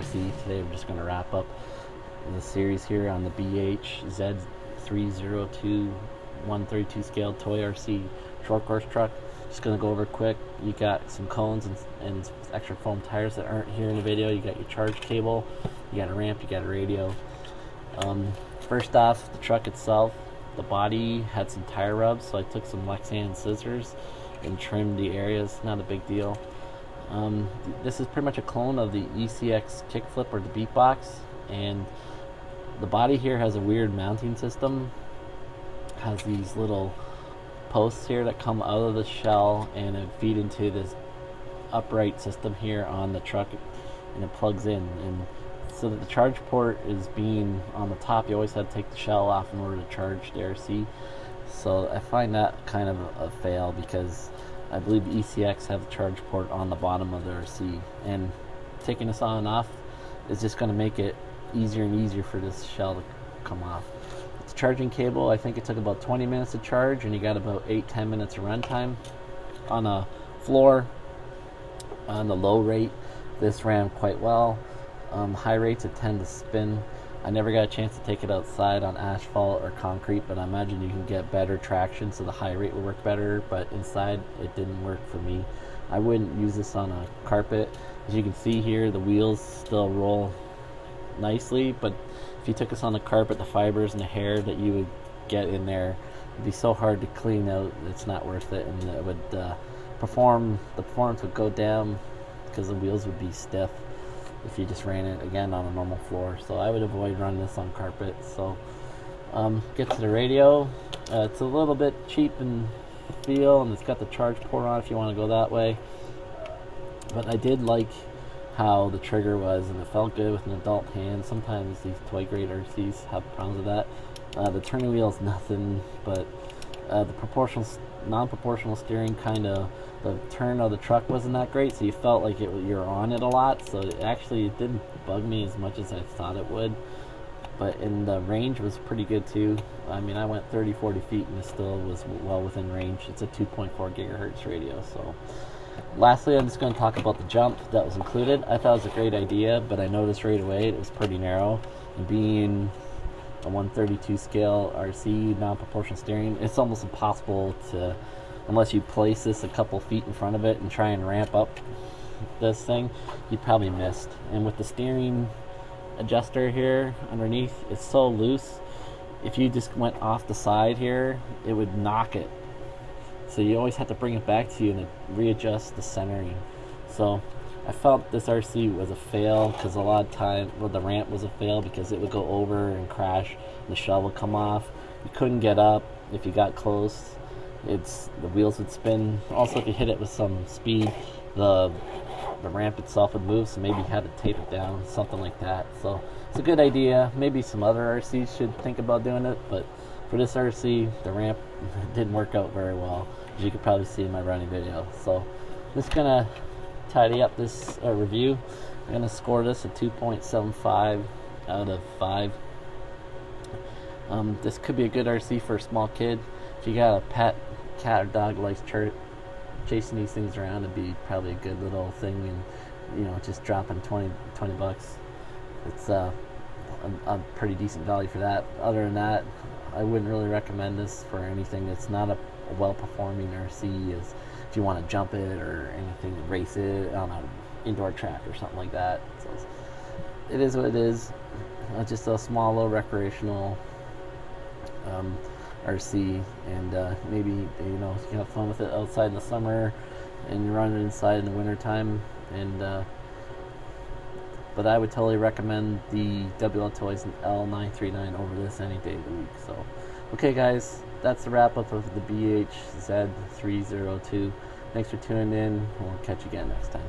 RC. Today we're just going to wrap up the series here on the BH Z302 132 scale toy RC short course truck. Just going to go over quick. You got some cones and extra foam tires that aren't here in the video. You got your charge cable, you got a ramp, you got a radio. First off, the truck itself, the body had some tire rubs, so I took some Lexan scissors and trimmed the areas. Not a big deal. This is pretty much a clone of the ECX Kickflip or the Beatbox, and the body here has a weird mounting system. Has these little posts here that come out of the shell and it feed into this upright system here on the truck, and it plugs in. And so that the charge port is being on the top, you always had to take the shell off in order to charge the RC. So I find that kind of a fail, because I believe the ECX have the charge port on the bottom of the RC, and taking this on and off is just going to make it easier and easier for this shell to come off. It's a charging cable. I think it took about 20 minutes to charge, and you got about 8-10 minutes of run time. On a floor, on the low rate, this ran quite well. High rates it tend to spin. I never got a chance to take it outside on asphalt or concrete, but I imagine you can get better traction, so the high rate will work better, but inside it didn't work for me. I wouldn't use this on a carpet. As you can see here, the wheels still roll nicely, but if you took this on the carpet, the fibers and the hair that you would get in there would be so hard to clean out, it's not worth it, and it would the performance would go down because the wheels would be stiff if you just ran it again on a normal floor. So I would avoid running this on carpet. So get to the radio. It's a little bit cheap in feel, and it's got the charge port on if you want to go that way, but I did like how the trigger was, and it felt good with an adult hand. Sometimes these toy grade RCs have problems with that. The turning wheel is nothing, but the non-proportional steering, kind of the turn of the truck wasn't that great, so you felt like you're on it a lot. So it didn't bug me as much as I thought it would, and the range was pretty good too. I mean, I went 30-40 feet and it still was well within range. It's a 2.4 gigahertz radio. So lastly, I'm just going to talk about the jump that was included. I thought it was a great idea, but I noticed right away it was pretty narrow, and being a 132 scale RC, non-proportional steering, it's almost impossible to, unless you place this a couple feet in front of it and try and ramp up this thing, you'd probably missed. And with the steering adjuster here underneath, it's so loose, if you just went off the side here, it would knock it. So you always have to bring it back to you and readjust the centering. So I felt this RC was a fail, because a lot of time, well, the ramp was a fail because it would go over and crash, and the shell would come off. You couldn't get up if you got close. The wheels would spin. Also, if you hit it with some speed, the ramp itself would move, so maybe you had to tape it down, something like that. So it's a good idea. Maybe some other RCs should think about doing it, but for this RC, the ramp didn't work out very well, as you could probably see in my running video. So I'm just gonna tidy up this review. I'm gonna score this a 2.75 out of 5. This could be a good RC for a small kid. If you got a pet cat or dog who likes chasing these things around, it'd be probably a good little thing, and just dropping 20 bucks. It's a pretty decent value for that. Other than that, I wouldn't really recommend this for anything. It's not a well-performing RC. If you want to jump it or anything, race it on an indoor track or something like that. So it is what it is. Just a small little recreational RC, and maybe you can have fun with it outside in the summer, and you run it inside in the winter time. But I would totally recommend the WL Toys L939 over this any day of the week. So okay guys, that's the wrap up of the BH Z302. Thanks for tuning in. We'll catch you again next time.